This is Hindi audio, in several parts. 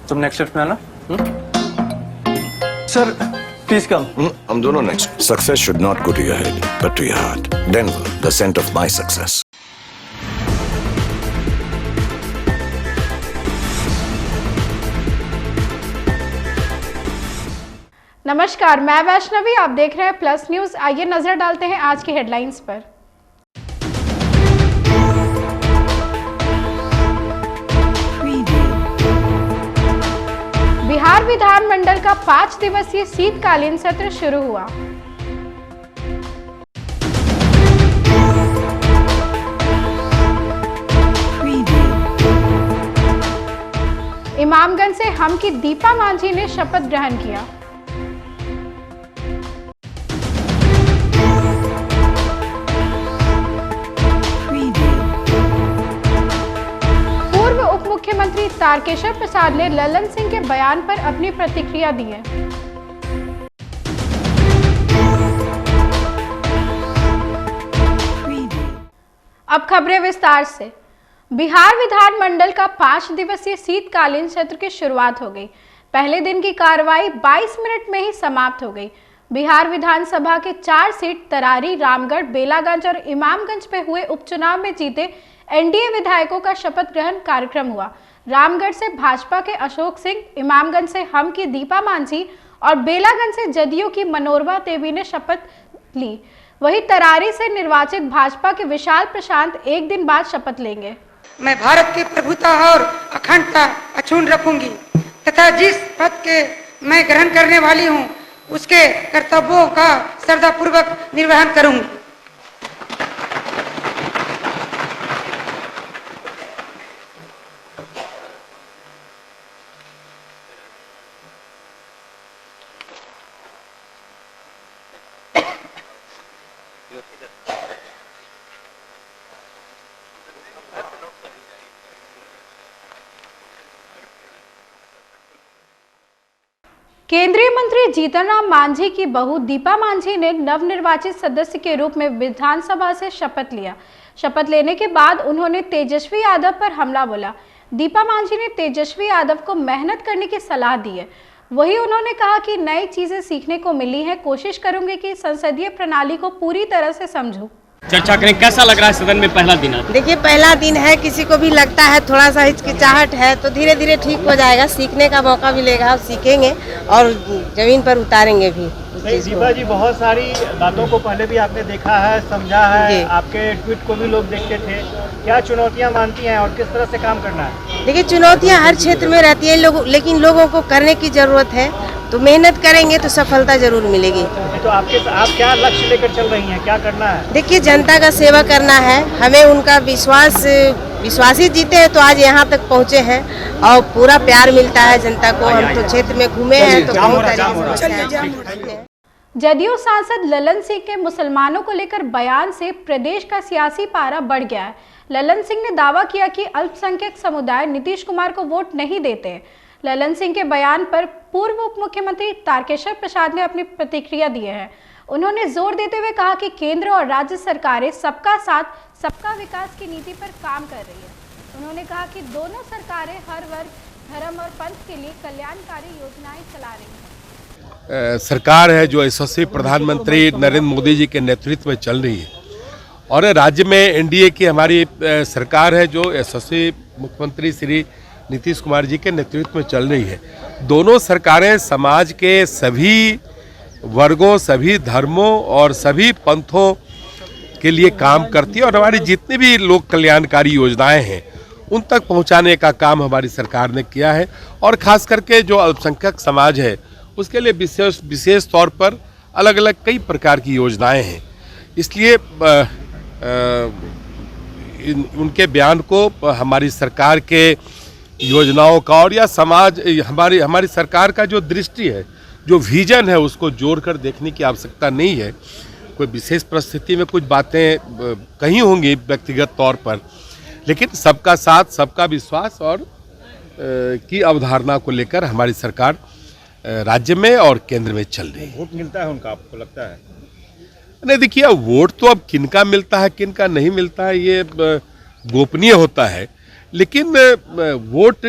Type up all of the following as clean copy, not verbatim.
तुम नेक्स्ट शिफ्ट में आना। Sir please come. हम दोनों next. Success should not go to your head, but to your heart. Denver, the scent of my success. नमस्कार, मैं वैष्णवी, आप देख रहे हैं प्लस न्यूज। आइए नजर डालते हैं आज की हेडलाइंस पर। बिहार विधानमंडल का 5 दिवसीय शीतकालीन सत्र शुरू हुआ। इमामगंज से हम की दीपा मांझी ने शपथ ग्रहण किया। पूर्व उप मुख्यमंत्री तारकेश्वर प्रसाद ने ललन सिंह के बयान पर अपनी प्रतिक्रिया दी है। अब खबरें विस्तार से। बिहार विधानमंडल का 5 दिवसीय शीतकालीन सत्र की शुरुआत हो गई। पहले दिन की कार्रवाई 22 मिनट में ही समाप्त हो गई। बिहार विधानसभा के 4 सीट तरारी, रामगढ़, बेलागंज और इमामगंज पे हुए उपचुनाव में जीते एनडीए विधायकों का शपथ ग्रहण कार्यक्रम हुआ। रामगढ़ से भाजपा के अशोक सिंह, इमामगंज से हम की दीपा मांझी और बेलागंज से जदयू की मनोरमा देवी ने शपथ ली। वहीं तरारी से निर्वाचित भाजपा के विशाल प्रशांत एक दिन बाद शपथ लेंगे। मैं भारत की प्रभुता और अखंडता अक्षुण्ण रखूंगी तथा जिस पद के मैं ग्रहण करने वाली हूं उसके कर्तव्यों का श्रद्धापूर्वक निर्वहन करूंगी। केंद्रीय मंत्री जीतन राम मांझी की बहू दीपा मांझी ने नवनिर्वाचित सदस्य के रूप में विधानसभा से शपथ लिया। शपथ लेने के बाद उन्होंने तेजस्वी यादव पर हमला बोला। दीपा मांझी ने तेजस्वी यादव को मेहनत करने की सलाह दी है। वहीं उन्होंने कहा कि नई चीजें सीखने को मिली है, कोशिश करूंगी कि संसदीय प्रणाली को पूरी तरह से समझूं। चर्चा करें, कैसा लग रहा है सदन में पहला दिन? देखिए, पहला दिन है, किसी को भी लगता है थोड़ा सा हिचकिचाहट है तो धीरे धीरे ठीक हो जाएगा। सीखने का मौका मिलेगा, सीखेंगे और जमीन पर उतारेंगे भी। दीपा जी, बहुत सारी बातों को पहले भी आपने देखा है, समझा है, आपके ट्वीट को भी लोग देखते थे। क्या चुनौतियां मानती हैं और किस तरह से काम करना है? देखिए, चुनौतियां हर क्षेत्र में रहती है लेकिन लोगों को करने की जरूरत है, तो मेहनत करेंगे तो सफलता जरूर मिलेगी। तो आप क्या लक्ष्य लेकर चल रही हैं, क्या करना है? देखिए, जनता का सेवा करना है, हमें उनका विश्वासी जीते हैं तो आज यहाँ तक पहुँचे हैं और पूरा प्यार मिलता है जनता को। हम तो क्षेत्र में घूमे हैं तो बहुत। जदयू सांसद ललन सिंह के मुसलमानों को लेकर बयान से प्रदेश का सियासी पारा बढ़ गया है। ललन सिंह ने दावा किया कि अल्पसंख्यक समुदाय नीतीश कुमार को वोट नहीं देते। ललन सिंह के बयान पर पूर्व उप मुख्यमंत्री तारकेश्वर प्रसाद ने अपनी प्रतिक्रिया दी है। उन्होंने जोर देते हुए कहा कि केंद्र और राज्य सरकारें सबका साथ सबका विकास की नीति पर काम कर रही है। उन्होंने कहा कि दोनों सरकारें हर वर्ग, धर्म और पंथ के लिए कल्याणकारी योजनाएं चला रही हैं। सरकार है जो यशस्वी प्रधानमंत्री नरेंद्र मोदी जी के नेतृत्व में चल रही है और राज्य में एनडीए की हमारी सरकार है जो यशस्वी मुख्यमंत्री श्री नीतीश कुमार जी के नेतृत्व में चल रही है। दोनों सरकारें समाज के सभी वर्गों, सभी धर्मों और सभी पंथों के लिए काम करती है और हमारी जितनी भी लोक कल्याणकारी योजनाएं हैं उन तक पहुंचाने का काम हमारी सरकार ने किया है। और खास करके जो अल्पसंख्यक समाज है उसके लिए विशेष तौर पर अलग अलग कई प्रकार की योजनाएं हैं। इसलिए उनके बयान को हमारी सरकार के योजनाओं का और या समाज हमारी सरकार का जो दृष्टि है, जो विजन है, उसको जोड़कर देखने की आवश्यकता नहीं है। कोई विशेष परिस्थिति में कुछ बातें कही होंगी व्यक्तिगत तौर पर, लेकिन सबका साथ सबका विश्वास और की अवधारणा को लेकर हमारी सरकार राज्य में और केंद्र में चल रही है। वोट मिलता है उनका, आपको लगता है? नहीं, देखिए, वोट तो अब किनका मिलता है किनका नहीं मिलता है ये गोपनीय होता है, लेकिन वोट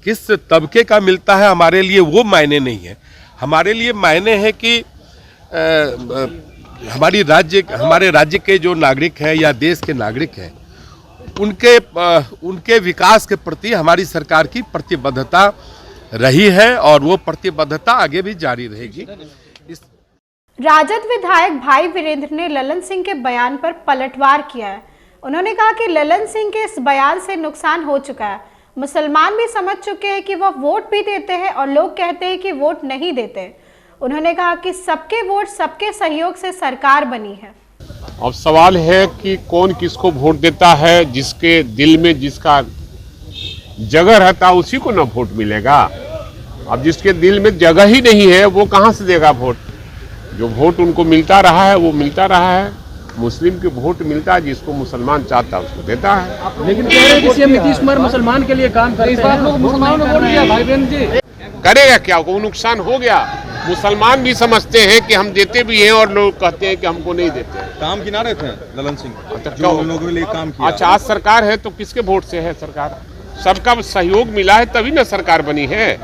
किस तबके का मिलता है हमारे लिए वो मायने नहीं है। हमारे लिए मायने है कि हमारे राज्य के जो नागरिक हैं या देश के नागरिक हैं उनके विकास के प्रति हमारी सरकार की प्रतिबद्धता रही है और वो प्रतिबद्धता आगे भी जारी रहेगी। राजद विधायक भाई वीरेंद्र ने ललन सिंह के बयान पर पलटवार किया है। उन्होंने कहा कि ललन सिंह के इस बयान से नुकसान हो चुका है। मुसलमान भी समझ चुके हैं कि वह वोट भी देते हैं और लोग कहते हैं कि वोट नहीं देते। उन्होंने कहा कि सबके वोट सबके सहयोग से सरकार बनी है। अब सवाल है कि कौन किसको वोट देता है। जिसके दिल में जिसका जगह रहता है उसी को ना वोट मिलेगा। अब जिसके दिल में जगह ही नहीं है वो कहां से देगा वोट। जो वोट उनको मिलता रहा है वो मिलता रहा है। मुस्लिम के वोट मिलता है, जिसको मुसलमान चाहता है उसको देता है। लेकिन कह रहे हैं कि सीएम नीतीश कुमार मुसलमान के लिए काम करते हैं। इस बार लोग मुसलमानों ने वोट दिया भाई बहन जी। करेगा क्या, वो नुकसान हो गया। मुसलमान भी समझते हैं कि हम देते भी हैं और लोग कहते हैं कि हमको नहीं देते। काम किनारे थे ललन सिंह। लोगों के लिए काम किया। अच्छा, आज सरकार है तो किसके वोट से है सरकार? सबका सहयोग मिला है तभी ना सरकार बनी है।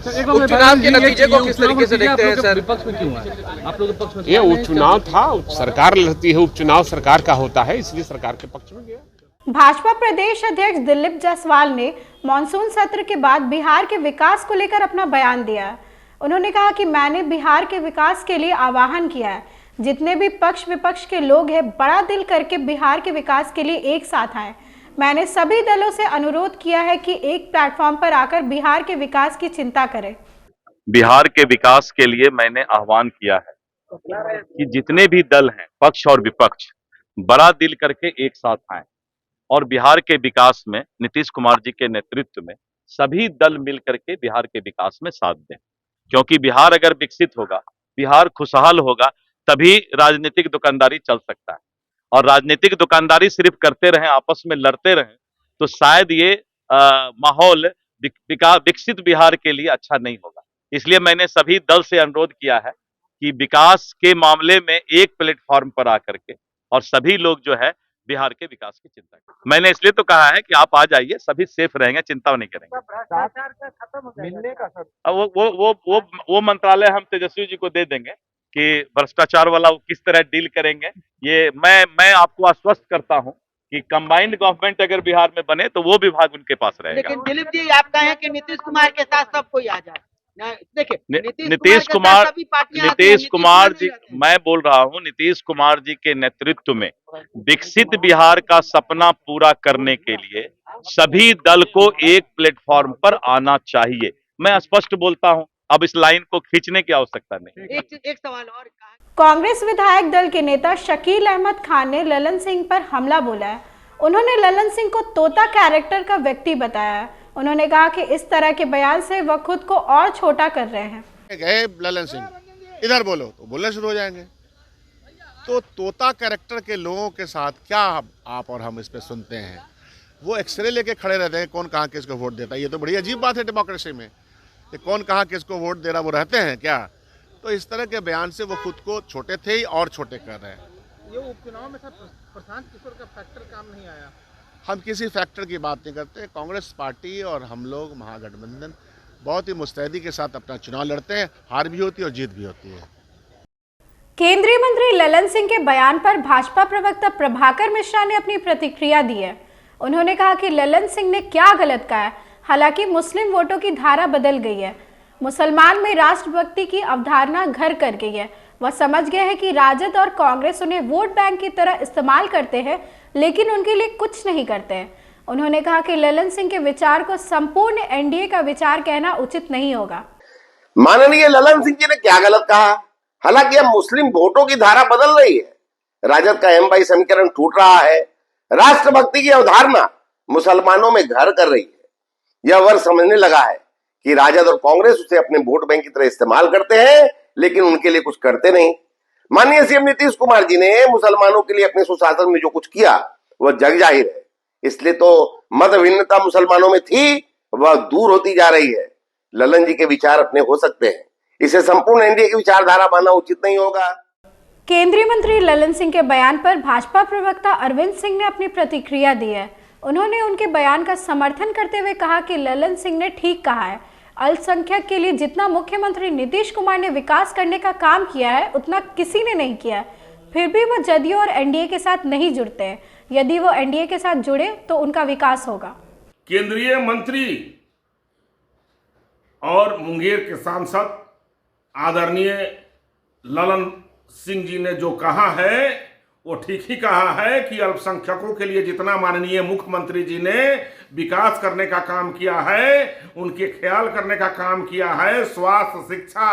उपचुनाव के नतीजे को किस तरीके से देखते हैं सर? विपक्ष में क्यों है आप लोग पक्ष में? ये उपचुनाव था, सरकार लड़ती है, उपचुनाव सरकार का होता है, इसलिए सरकार के पक्ष में गया। भाजपा प्रदेश अध्यक्ष दिलीप जायसवाल ने मॉनसून सत्र के बाद बिहार के विकास को लेकर अपना बयान दिया है। उन्होंने कहा कि मैंने बिहार के विकास के लिए आह्वान किया है। जितने भी पक्ष विपक्ष के लोग हैं बड़ा दिल करके बिहार के विकास के लिए एक साथ आए। मैंने सभी दलों से अनुरोध किया है कि एक प्लेटफॉर्म पर आकर बिहार के विकास की चिंता करें। बिहार के विकास के लिए मैंने आह्वान किया है कि जितने भी दल हैं पक्ष और विपक्ष बड़ा दिल करके एक साथ आए और बिहार के विकास में नीतीश कुमार जी के नेतृत्व में सभी दल मिल करके बिहार के विकास में साथ दें। क्योंकि बिहार अगर विकसित होगा, बिहार खुशहाल होगा, तभी राजनीतिक दुकानदारी चल सकता है। और राजनीतिक दुकानदारी सिर्फ करते रहें, आपस में लड़ते रहें, तो शायद ये माहौल विकसित बिहार के लिए अच्छा नहीं होगा। इसलिए मैंने सभी दल से अनुरोध किया है कि विकास के मामले में एक प्लेटफॉर्म पर आकर के और सभी लोग जो है बिहार के विकास की चिंता करें। मैंने इसलिए तो कहा है कि आप आ जाइए, सभी सेफ रहेंगे, चिंता नहीं करेंगे। भ्रष्टाचार का खत्म हो जाएगा। वो मंत्रालय हम तेजस्वी जी को दे देंगे कि भ्रष्टाचार वाला वो किस तरह डील करेंगे। ये मैं आपको आश्वस्त करता हूं कि कंबाइंड गवर्नमेंट अगर बिहार में बने तो वो विभाग उनके पास रहेगा। लेकिन दिलीप जी आप कहें कि नीतीश कुमार के साथ सब कोई आ जाए। देखिए नीतीश कुमार जी, मैं बोल रहा हूं नीतीश कुमार जी के नेतृत्व में विकसित बिहार का सपना पूरा करने के लिए सभी दल को एक प्लेटफॉर्म पर आना चाहिए। मैं स्पष्ट बोलता हूं, अब इस लाइन को खींचने की आवश्यकता नहीं। एक सवाल और। कांग्रेस विधायक दल के नेता शकील अहमद खान ने ललन सिंह पर हमला बोला है। उन्होंने ललन सिंह को तोता कैरेक्टर का व्यक्ति बताया है। उन्होंने कहा कि इस तरह के बयान से वह खुद को और छोटा कर रहे हैं। ललन सिंह इधर बोलो तो बोलना शुरू हो जाएंगे। तो तोता कैरेक्टर के लोगों के साथ क्या आप और हम इस पे सुनते हैं? वो एक्सरे लेके खड़े रहते हैं कौन कहाँ किसको वोट देता है। ये तो बड़ी अजीब बात है डेमोक्रेसी में कि कौन कहाँ किसको वोट दे रहा वो रहते हैं क्या? तो इस तरह के बयान से वो खुद को छोटे थे ही और छोटे कर रहे हैं। ये उपचुनाव में सर प्रशांत किशोर का फैक्टर काम नहीं आया। हम किसी फैक्टर की बात नहीं करते। कांग्रेस पार्टी और हम लोग महागठबंधन बहुत ही मुस्तैदी के साथ अपना चुनाव लड़ते हैं। हार भी होती है और जीत भी होती है। केंद्रीय मंत्री ललन सिंह के बयान पर भाजपा प्रवक्ता प्रभाकर मिश्रा ने अपनी प्रतिक्रिया दी है। उन्होंने कहा कि ललन सिंह ने क्या गलत कहा है। हालांकि मुस्लिम वोटों की धारा बदल गई है। मुसलमान में राष्ट्रभक्ति की अवधारणा घर कर गई है। वह समझ गए हैं कि राजद और कांग्रेस उन्हें वोट बैंक की तरह इस्तेमाल करते हैं, लेकिन उनके लिए कुछ नहीं करते हैं। उन्होंने कहा कि ललन सिंह के विचार को संपूर्ण एनडीए का विचार कहना उचित नहीं होगा। माननीय ललन सिंह जी ने क्या गलत कहा? हालांकि अब मुस्लिम वोटों की धारा बदल रही है, राजद का M/2 समीकरण टूट रहा है, राष्ट्रभक्ति की अवधारणा मुसलमानों में घर कर रही है। यह वर्ग समझने लगा है कि राजद और कांग्रेस उसे अपने वोट बैंक की तरह इस्तेमाल करते हैं, लेकिन उनके लिए कुछ करते नहीं। माननीय सीएम नीतीश कुमार जी ने मुसलमानों के लिए अपने सुशासन में जो कुछ किया वह जग जाहिर है। इसलिए तो मत भिन्नता मुसलमानों में थी वह दूर होती जा रही है। ललन जी के विचार अपने हो सकते हैं, इसे संपूर्ण एनडीए की विचारधारा मानना उचित नहीं होगा। केंद्रीय मंत्री ललन सिंह के बयान पर भाजपा प्रवक्ता अरविंद सिंह ने अपनी प्रतिक्रिया दी है। उन्होंने उनके बयान का समर्थन करते हुए कहा कि ललन सिंह ने ठीक कहा है। अल्पसंख्यक के लिए जितना मुख्यमंत्री नीतीश कुमार ने विकास करने का काम किया है उतना किसी ने नहीं किया। फिर भी वो जदयू और एनडीए के साथ नहीं जुड़ते हैं। यदि वो एनडीए के साथ जुड़े तो उनका विकास होगा। केंद्रीय मंत्री और मुंगेर के सांसद आदरणीय ललन सिंह जी ने जो कहा है वो ठीक ही कहा है कि अल्पसंख्यकों के लिए जितना माननीय मुख्यमंत्री जी ने विकास करने का काम किया है, उनके ख्याल करने का काम किया है, स्वास्थ्य, शिक्षा,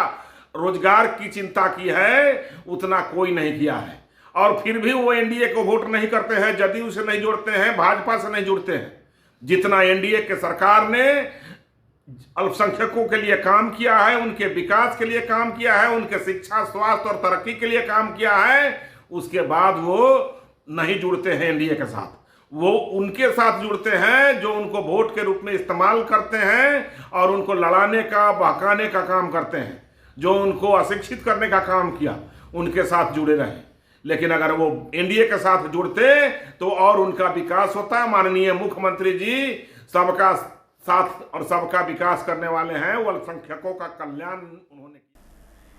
रोजगार की चिंता की है, उतना कोई नहीं किया है। और फिर भी वो एनडीए को वोट नहीं करते हैं, जदयू से नहीं जुड़ते हैं, भाजपा से नहीं जुड़ते हैं। जितना एनडीए के सरकार ने अल्पसंख्यकों के लिए काम किया है, उनके विकास के लिए काम किया है, उनके शिक्षा, स्वास्थ्य और तरक्की के लिए काम किया है, उसके बाद वो नहीं जुड़ते हैं एनडीए के साथ। वो उनके साथ जुड़ते हैं जो उनको वोट के रूप में इस्तेमाल करते हैं और उनको लड़ाने का, बहकाने का काम करते हैं, जो उनको अशिक्षित करने का काम किया, उनके साथ जुड़े रहे। लेकिन अगर वो एनडीए के साथ जुड़ते तो और उनका विकास होता। माननीय मुख्यमंत्री जी सबका साथ और सबका विकास करने वाले हैं, वो अल्पसंख्यकों का कल्याण उन्होंने।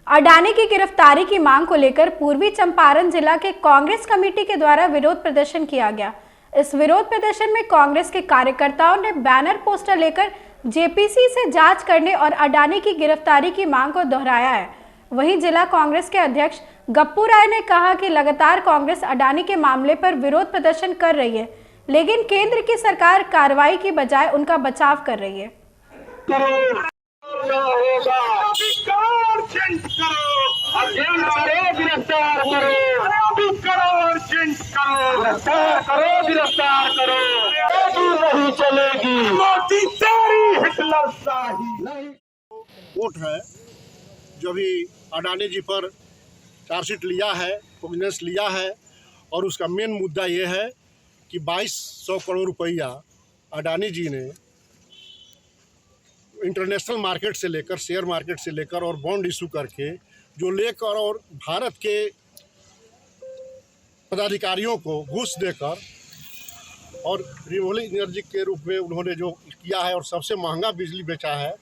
अडानी की गिरफ्तारी की मांग को लेकर पूर्वी चंपारण जिला के कांग्रेस कमेटी के द्वारा विरोध प्रदर्शन किया गया। इस विरोध प्रदर्शन में कांग्रेस के कार्यकर्ताओं ने बैनर पोस्टर लेकर जेपीसी से जांच करने और अडानी की गिरफ्तारी की मांग को दोहराया है। वहीं जिला कांग्रेस के अध्यक्ष गप्पू राय ने कहा कि लगातार कांग्रेस अडानी के मामले पर विरोध प्रदर्शन कर रही है, लेकिन केंद्र की सरकार कार्रवाई की बजाय उनका बचाव कर रही है। कोर्ट है जो भी अडानी जी पर चार्जशीट लिया है, प्रोविजिनेंस लिया है, और उसका मेन मुद्दा ये है कि 2200 करोड़ रुपया अडानी जी ने इंटरनेशनल मार्केट से लेकर, शेयर मार्केट से लेकर और बॉन्ड इशू करके जो लेकर और भारत के पदाधिकारियों को घूस देकर और रिन्यूएबल एनर्जी के रूप में उन्होंने जो किया है और सबसे महंगा बिजली बेचा है,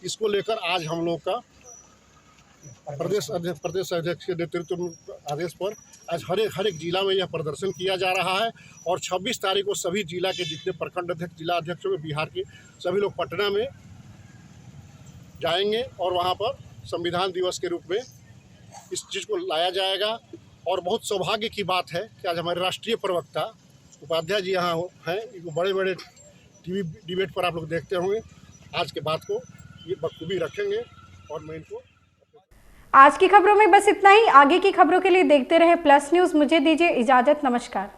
इसको लेकर आज हम लोग का प्रदेश अध्यक्ष के नेतृत्व में आदेश पर आज हर एक जिला में यह प्रदर्शन किया जा रहा है। और 26 तारीख को सभी जिला के जितने प्रखंड अध्यक्ष, जिला अध्यक्षों में बिहार के सभी लोग पटना में जाएंगे और वहां पर संविधान दिवस के रूप में इस चीज़ को लाया जाएगा। और बहुत सौभाग्य की बात है कि आज हमारे राष्ट्रीय प्रवक्ता उपाध्याय जी यहाँ हैं। इनको बड़े बड़े टीवी डिबेट पर आप लोग देखते होंगे। आज के बात को ये बखूबी रखेंगे और मैं इनको। आज की खबरों में बस इतना ही। आगे की खबरों के लिए देखते रहे प्लस न्यूज़। मुझे दीजिए इजाजत। नमस्कार।